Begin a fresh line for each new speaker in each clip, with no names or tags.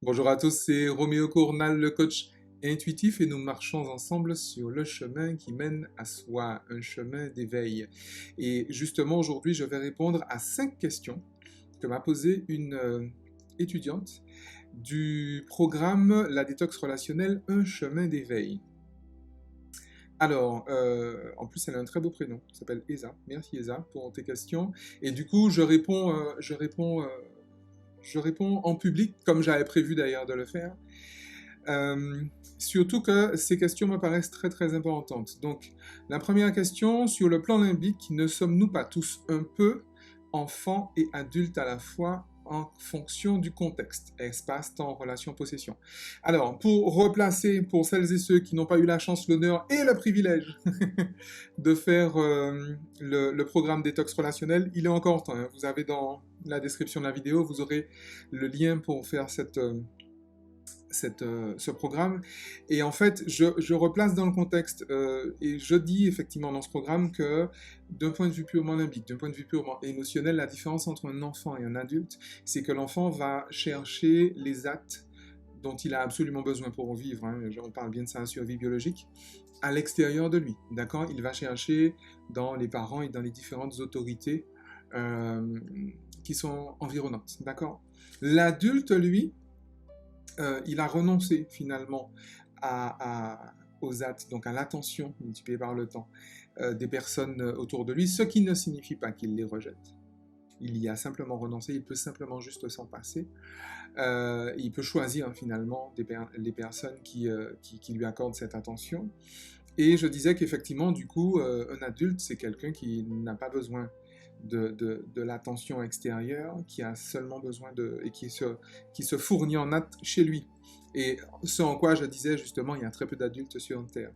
Bonjour à tous, c'est Roméo Cournal, le coach intuitif, et nous marchons ensemble sur le chemin qui mène à soi, un chemin d'éveil. Et justement, aujourd'hui, je vais répondre à 5 questions que m'a posée une étudiante du programme La détox relationnelle, un chemin d'éveil. Alors, en plus, elle a un très beau prénom, elle s'appelle Esa. Merci Esa pour tes questions. Et du coup, je réponds en public, comme j'avais prévu d'ailleurs de le faire. Euh, Surtout que ces questions me paraissent très très importantes. Donc, la première question, sur le plan limbique, ne sommes-nous pas tous un peu enfants et adultes à la fois en fonction du contexte, espace, temps, relation, possession? Alors, pour replacer, pour celles et ceux qui n'ont pas eu la chance, l'honneur et le privilège de faire le programme détox relationnel, il est encore temps, hein. Vous avez dans la description de la vidéo, vous aurez le lien pour faire ce programme. Et en fait, je replace dans le contexte et je dis effectivement dans ce programme que d'un point de vue purement limbique, d'un point de vue purement émotionnel, la différence entre un enfant et un adulte, c'est que l'enfant va chercher les actes dont il a absolument besoin pour vivre, hein, on parle bien de sa survie biologique, à l'extérieur de lui, d'accord? Il va chercher dans les parents et dans les différentes autorités euh, qui sont environnantes, d'accord? L'adulte, lui, il a renoncé finalement aux actes, donc à l'attention multipliée par le temps des personnes autour de lui, ce qui ne signifie pas qu'il les rejette. Il y a simplement renoncé, il peut simplement juste s'en passer. Il peut choisir finalement les personnes qui lui accordent cette attention. Et je disais qu'effectivement, du coup, un adulte, c'est quelqu'un qui n'a pas besoin de l'attention extérieure, qui a seulement besoin et qui se fournit en acte chez lui. Et ce en quoi je disais justement, il y a très peu d'adultes sur Terre.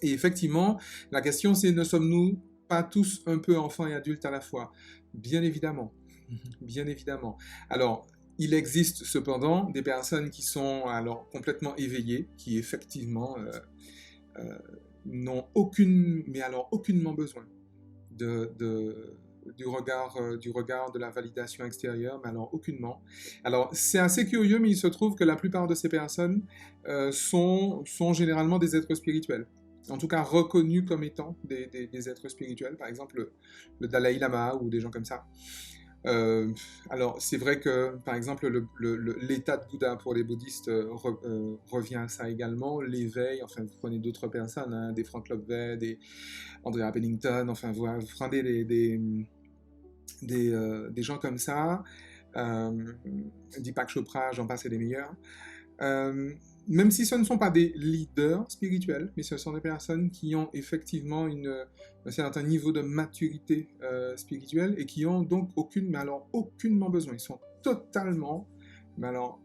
Et effectivement, la question c'est, ne sommes-nous pas tous un peu enfants et adultes à la fois? Bien évidemment, bien évidemment. Alors, il existe cependant des personnes qui sont alors complètement éveillées, qui effectivement euh, n'ont aucunement besoin de, de, du regard de la validation extérieure, mais alors aucunement. Alors c'est assez curieux, mais il se trouve que la plupart de ces personnes sont généralement des êtres spirituels. En tout cas reconnus comme étant des êtres spirituels, par exemple le Dalai Lama ou des gens comme ça. Euh, alors, c'est vrai que, par exemple, l'état de Bouddha pour les bouddhistes revient à ça également, l'éveil, enfin, vous prenez d'autres personnes, hein, des Frank Lloyd, des Andrea Pennington, enfin, vous prenez des gens comme ça, euh, Deepak Chopra, j'en passe et des meilleurs. Euh, Même si ce ne sont pas des leaders spirituels, mais ce sont des personnes qui ont effectivement un certain niveau de maturité spirituelle et qui ont donc mais alors aucunement besoin. Ils sont totalement, mais alors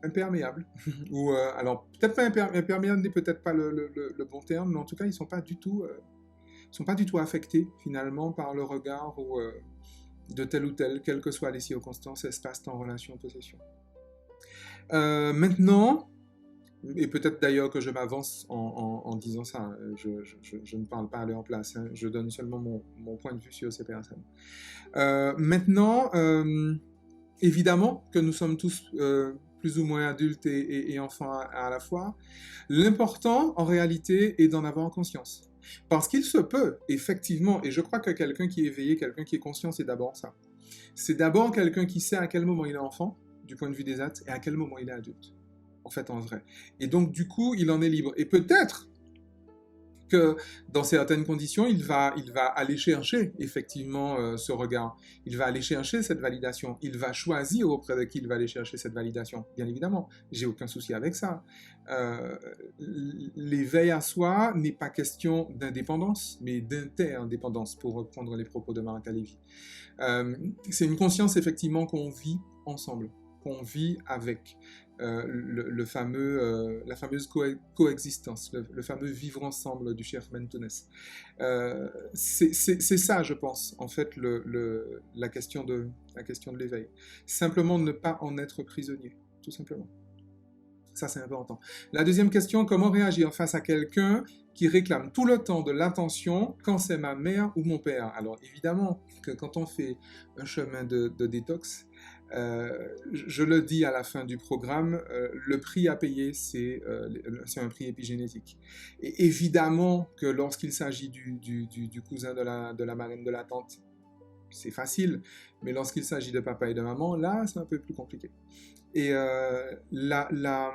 imperméables. Ou alors peut-être pas imperméables n'est peut-être pas le bon terme, mais en tout cas ils sont pas du tout affectés finalement par le regard de tel ou tel, quelles que soient les circonstances, espace, temps, relation, possession. Maintenant, et peut-être d'ailleurs que je m'avance en disant ça, hein, je ne parle pas à leur place, hein, je donne seulement mon point de vue sur ces personnes. Maintenant, évidemment que nous sommes tous plus ou moins adultes et enfants à la fois. L'important, en réalité, est d'en avoir conscience. Parce qu'il se peut, effectivement, et je crois que quelqu'un qui est éveillé, quelqu'un qui est conscient, c'est d'abord ça. C'est d'abord quelqu'un qui sait à quel moment il est enfant, du point de vue des actes, et à quel moment il est adulte, en fait, en vrai. Et donc, du coup, il en est libre. Et peut-être que dans certaines conditions, il va aller chercher effectivement ce regard. Il va aller chercher cette validation. Il va choisir auprès de qui il va aller chercher cette validation. Bien évidemment, j'ai aucun souci avec ça. Euh, L'éveil à soi n'est pas question d'indépendance, mais d'interdépendance, pour reprendre les propos de Marc Lévy. C'est une conscience effectivement qu'on vit ensemble, qu'on vit avec la fameuse coexistence, le fameux vivre ensemble du chef Mentonès. C'est ça, je pense, en fait, la question de l'éveil. Simplement ne pas en être prisonnier, tout simplement. Ça, c'est important. La deuxième question, comment réagir face à quelqu'un qui réclame tout le temps de l'attention quand c'est ma mère ou mon père? Alors, évidemment que quand on fait un chemin de détox, Je le dis à la fin du programme, le prix à payer, c'est un prix épigénétique. Et évidemment que lorsqu'il s'agit du cousin de la marraine, de la tante, c'est facile, mais lorsqu'il s'agit de papa et de maman, là, c'est un peu plus compliqué. Et la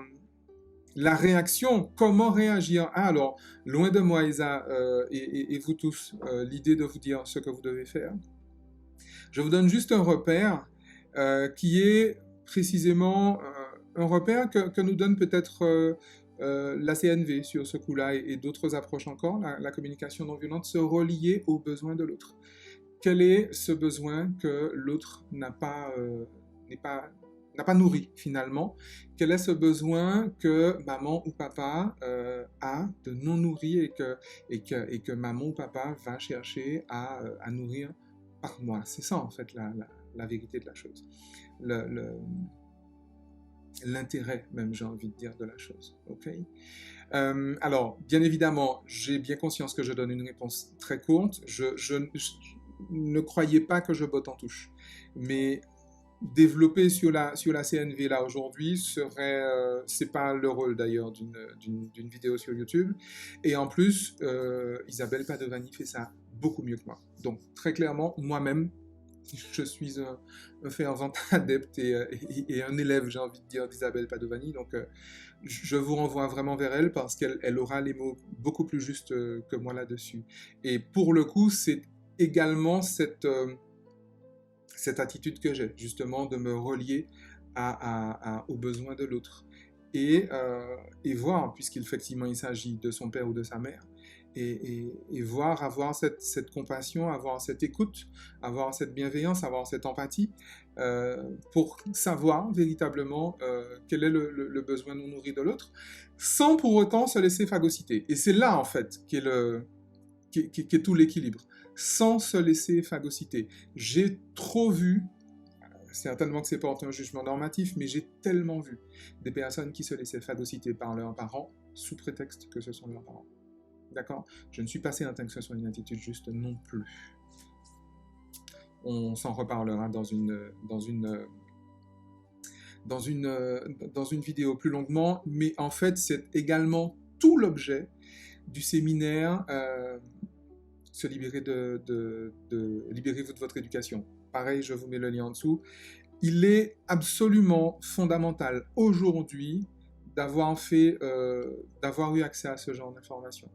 réaction, comment réagir? Ah, alors, loin de moi, Isa, et vous tous, l'idée de vous dire ce que vous devez faire. Je vous donne juste un repère qui est précisément un repère que nous donne peut-être la CNV sur ce coup-là et d'autres approches encore, la communication non violente, se relier aux besoins de l'autre. Quel est ce besoin que l'autre n'a pas nourri finalement? Quel est ce besoin que maman ou papa a de non nourri et que maman ou papa va chercher à nourrir par moi? C'est ça en fait la vérité de la chose. L'intérêt même, j'ai envie de dire, de la chose. Ok. Alors, bien évidemment, j'ai bien conscience que je donne une réponse très courte. Je ne croyez pas que je botte en touche. Mais développer sur la CNV là aujourd'hui serait, c'est pas le rôle d'ailleurs d'une vidéo sur YouTube. Et en plus, Isabelle Padovani fait ça beaucoup mieux que moi. Donc très clairement, moi-même, je suis un fervent adepte et un élève, j'ai envie de dire, d'Isabelle Padovani. Donc je vous renvoie vraiment vers elle parce qu'elle aura les mots beaucoup plus justes que moi là-dessus. Et pour le coup, c'est également cette attitude que j'ai, justement, de me relier aux besoins de l'autre. Et voir, puisqu'effectivement il s'agit de son père ou de sa mère, et voir, avoir cette compassion, avoir cette écoute, avoir cette bienveillance, avoir cette empathie, pour savoir véritablement quel est le besoin non nourri de l'autre, sans pour autant se laisser phagocyter. Et c'est là, en fait, qu'est tout l'équilibre, sans se laisser phagocyter. J'ai trop vu, certainement que c'est pas un jugement normatif, mais j'ai tellement vu des personnes qui se laissaient phagocyter par leurs parents sous prétexte que ce sont leurs parents. D'accord? Je ne suis pas certain que ce soit une attitude juste non plus. On s'en reparlera dans une vidéo plus longuement, mais en fait, c'est également tout l'objet du séminaire se libérer libérez-vous de votre éducation. Pareil, je vous mets le lien en dessous. Il est absolument fondamental aujourd'hui d'avoir eu accès à ce genre d'informations.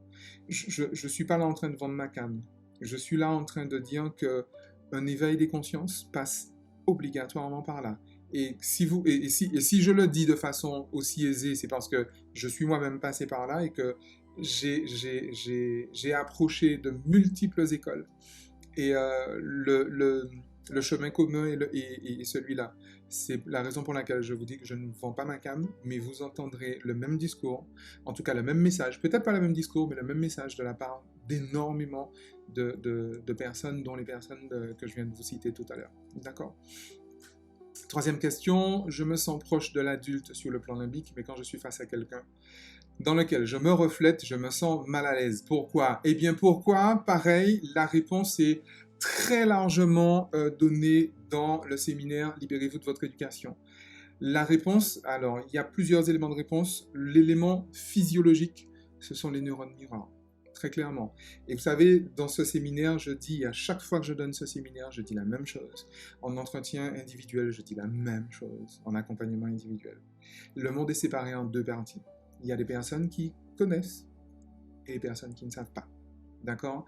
Je ne suis pas là en train de vendre ma cam. Je suis là en train de dire qu'un éveil des consciences passe obligatoirement par là. Et si je le dis de façon aussi aisée, c'est parce que je suis moi-même passé par là et que j'ai approché de multiples écoles. Et le chemin commun est celui-là. C'est la raison pour laquelle je vous dis que je ne vends pas ma cam, mais vous entendrez le même discours, en tout cas le même message, peut-être pas le même discours, mais le même message de la part d'énormément de personnes, dont les personnes que je viens de vous citer tout à l'heure. D'accord? Troisième question, je me sens proche de l'adulte sur le plan limbique, mais quand je suis face à quelqu'un dans lequel je me reflète, je me sens mal à l'aise. Pourquoi? Eh bien pourquoi? Pareil, la réponse est très largement donnée dans le séminaire Libérez-vous de votre éducation. La réponse, alors il y a plusieurs éléments de réponse. L'élément physiologique, ce sont les neurones miroirs, très clairement. Et vous savez, dans ce séminaire, je dis, à chaque fois que je donne ce séminaire, je dis la même chose. En entretien individuel, je dis la même chose. En accompagnement individuel. Le monde est séparé en deux parties. Il y a des personnes qui connaissent et des personnes qui ne savent pas. D'accord?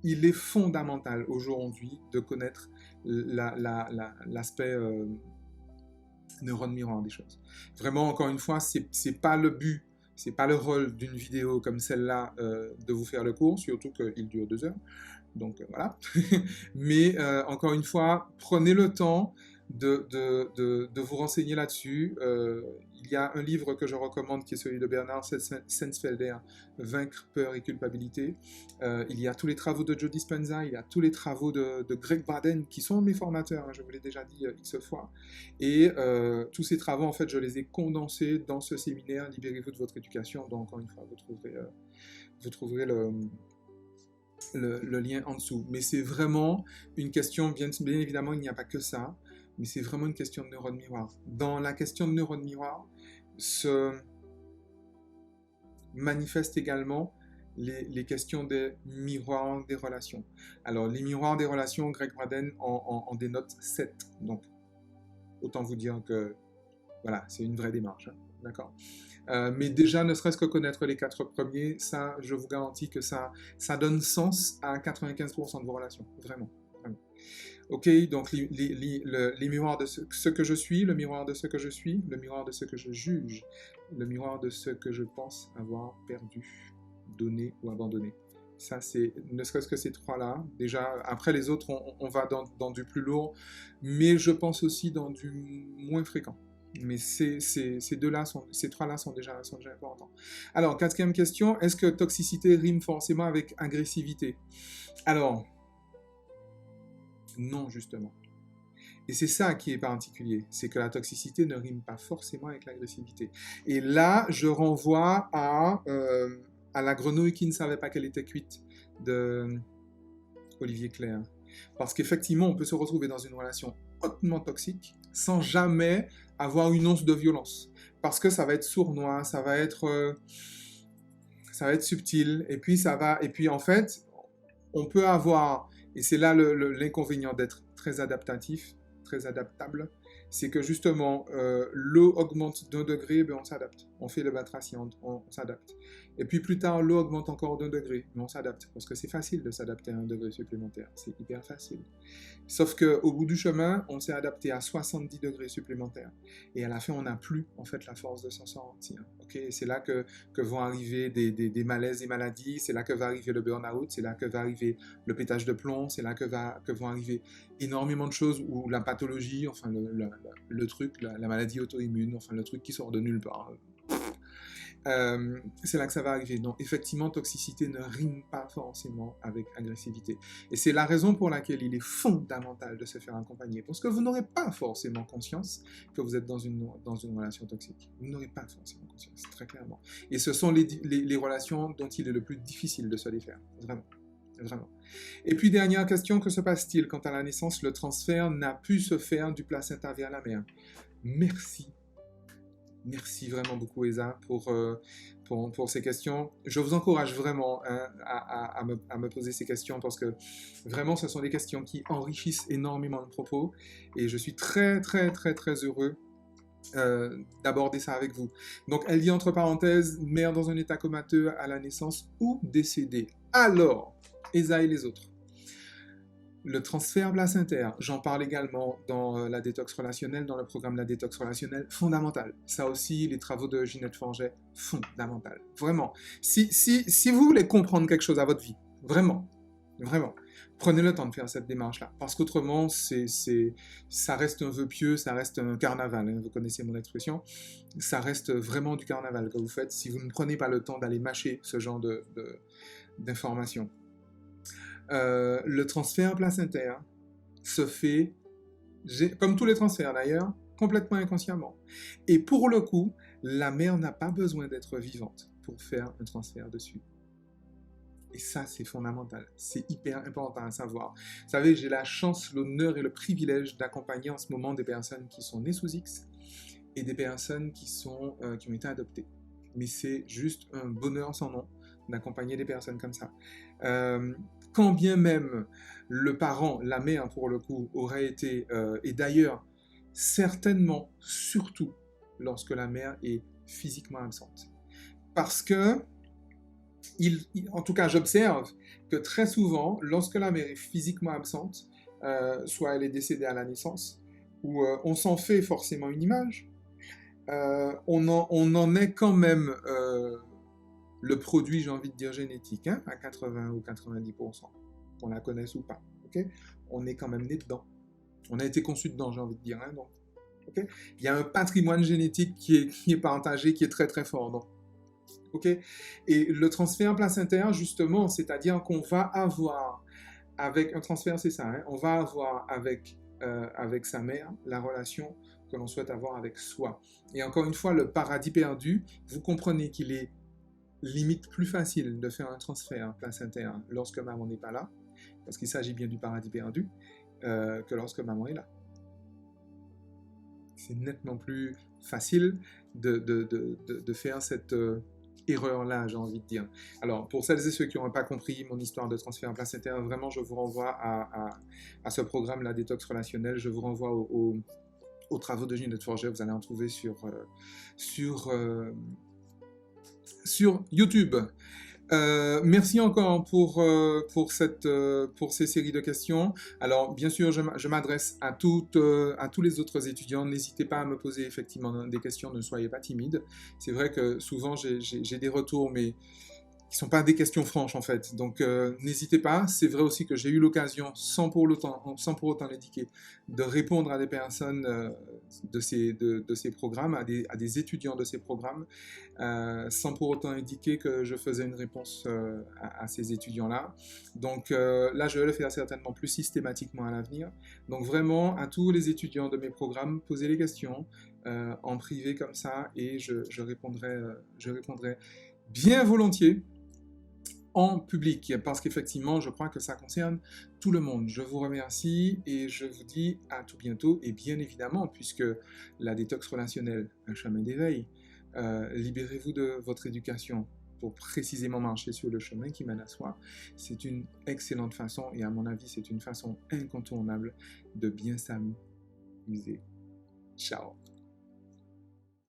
Il est fondamental aujourd'hui de connaître l'aspect neurone miroir des choses. Vraiment, encore une fois, c'est pas le but, c'est pas le rôle d'une vidéo comme celle-là de vous faire le cours, surtout qu'il dure 2 heures. Donc voilà. Mais encore une fois, prenez le temps de vous renseigner là-dessus. Il y a un livre que je recommande qui est celui de Bernard Sensfelder, Vaincre peur et culpabilité. Il y a tous les travaux de Joe Dispenza, il y a tous les travaux de Greg Braden qui sont mes formateurs, hein, je vous l'ai déjà dit X fois. Et tous ces travaux, en fait, je les ai condensés dans ce séminaire Libérez-vous de votre éducation. Donc encore une fois, vous trouverez le lien en dessous. Mais c'est vraiment une question, bien évidemment, il n'y a pas que ça. mais c'est vraiment une question de neurones miroirs. Dans la question de neurones miroirs, se manifestent également les questions des miroirs des relations. Alors, les miroirs des relations, Greg Braden en dénote 7. Donc, autant vous dire que, voilà, c'est une vraie démarche. Hein, d'accord. Mais déjà, ne serait-ce que connaître les 4 premiers, ça, je vous garantis que ça donne sens à 95% de vos relations. Vraiment. Vraiment. Ok, donc les miroirs de ce que je suis, le miroir de ce que je suis, le miroir de ce que je juge, le miroir de ce que je pense avoir perdu, donné ou abandonné. Ça, c'est ne serait-ce que ces trois-là. Déjà, après les autres, on va dans du plus lourd, mais je pense aussi dans du moins fréquent. Mais ces trois-là sont déjà importants. Alors, quatrième question, est-ce que toxicité rime forcément avec agressivité? Alors, non, justement. Et c'est ça qui est particulier, c'est que la toxicité ne rime pas forcément avec l'agressivité. Et là, je renvoie à la grenouille qui ne savait pas qu'elle était cuite de Olivier Clair. Parce qu'effectivement, on peut se retrouver dans une relation hautement toxique sans jamais avoir une once de violence. Parce que ça va être sournois, ça va être subtil, et puis en fait, on peut avoir, et c'est là l'inconvénient d'être très adaptatif, très adaptable, c'est que justement, l'eau augmente d'1 degré, ben on s'adapte. On fait le batracien, on s'adapte. Et puis plus tard, l'eau augmente encore d'1 degré, mais on s'adapte. Parce que c'est facile de s'adapter à 1 degré supplémentaire. C'est hyper facile. Sauf qu'au bout du chemin, on s'est adapté à 70 degrés supplémentaires. Et à la fin, on n'a plus, en fait, la force de s'en sortir. Okay, c'est là que vont arriver des malaises et maladies, c'est là que va arriver le burn-out, c'est là que va arriver le pétage de plomb, c'est là que vont arriver énormément de choses, ou la pathologie, enfin le truc, la maladie auto-immune, enfin le truc qui sort de nulle part. C'est là que ça va arriver. Donc, effectivement, toxicité ne rime pas forcément avec agressivité. Et c'est la raison pour laquelle il est fondamental de se faire accompagner. Parce que vous n'aurez pas forcément conscience que vous êtes dans une relation toxique. Vous n'aurez pas forcément conscience, très clairement. Et ce sont les relations dont il est le plus difficile de se défaire. Vraiment. Vraiment. Et puis, dernière question, que se passe-t-il quand à la naissance, le transfert n'a pu se faire du placenta vers la mère? Merci. Merci vraiment beaucoup, Esa, pour ces questions. Je vous encourage vraiment hein, à me poser ces questions parce que vraiment, ce sont des questions qui enrichissent énormément le propos et je suis très, très, très, très heureux d'aborder ça avec vous. Donc, elle dit entre parenthèses, mère dans un état comateux à la naissance ou décédée. Alors, Esa et les autres. Le transfert placentaire, j'en parle également dans la détox relationnelle, dans le programme La détox relationnelle, fondamental. Ça aussi, les travaux de Ginette Forget, fondamental. Vraiment. Si vous voulez comprendre quelque chose à votre vie, vraiment, vraiment, prenez le temps de faire cette démarche-là. Parce qu'autrement, ça reste un vœu pieux, ça reste un carnaval. Hein, vous connaissez mon expression. Ça reste vraiment du carnaval que vous faites si vous ne prenez pas le temps d'aller mâcher ce genre d'informations. Le transfert placentaire se fait, comme tous les transferts d'ailleurs, complètement inconsciemment. Et pour le coup, la mère n'a pas besoin d'être vivante pour faire un transfert dessus. Et ça, c'est fondamental. C'est hyper important à savoir. Vous savez, j'ai la chance, l'honneur et le privilège d'accompagner en ce moment des personnes qui sont nées sous X et des personnes qui ont été adoptées. Mais c'est juste un bonheur sans nom d'accompagner des personnes comme ça. Quand bien même le parent, la mère pour le coup, aurait été, et d'ailleurs, certainement, surtout, lorsque la mère est physiquement absente. Parce que, en tout cas, j'observe que très souvent, lorsque la mère est physiquement absente, soit elle est décédée à la naissance, ou on s'en fait forcément une image, on en est quand même le produit, j'ai envie de dire, génétique, hein, à 80 ou 90%, qu'on la connaisse ou pas. Okay, on est quand même né dedans. On a été conçu dedans, j'ai envie de dire. Hein, donc, okay, il y a un patrimoine génétique qui est partagé, qui est très très fort. Donc, okay, et le transfert placentaire, justement, c'est-à-dire qu'on va avoir, avec un transfert, c'est ça, hein, on va avoir avec sa mère la relation que l'on souhaite avoir avec soi. Et encore une fois, le paradis perdu, vous comprenez qu'il est limite plus facile de faire un transfert placentaire lorsque maman n'est pas là, parce qu'il s'agit bien du paradis perdu, que lorsque maman est là. c'est nettement plus facile de faire cette erreur-là, j'ai envie de dire. Alors, pour celles et ceux qui n'auraient pas compris mon histoire de transfert placentaire, vraiment, je vous renvoie à ce programme, la détox relationnelle. Je vous renvoie aux travaux de Ginette Forget. Vous allez en trouver sur, sur YouTube. Merci encore pour ces séries de questions. Alors, bien sûr, je m'adresse à tous les autres étudiants. N'hésitez pas à me poser effectivement des questions, ne soyez pas timides. C'est vrai que souvent, j'ai des retours, mais qui ne sont pas des questions franches en fait. Donc n'hésitez pas. C'est vrai aussi que j'ai eu l'occasion, sans pour autant l'indiquer, de répondre à des personnes de ces programmes, à des étudiants de ces programmes, sans pour autant indiquer que je faisais une réponse à ces étudiants-là. Donc là, je vais le faire certainement plus systématiquement à l'avenir. Donc vraiment, à tous les étudiants de mes programmes, posez les questions en privé comme ça et je répondrai bien volontiers en public, parce qu'effectivement, je crois que ça concerne tout le monde. Je vous remercie et je vous dis à tout bientôt. Et bien évidemment, puisque la détox relationnelle, un chemin d'éveil, libérez-vous de votre éducation pour précisément marcher sur le chemin qui mène à soi. C'est une excellente façon, et à mon avis, c'est une façon incontournable de bien s'amuser. Ciao.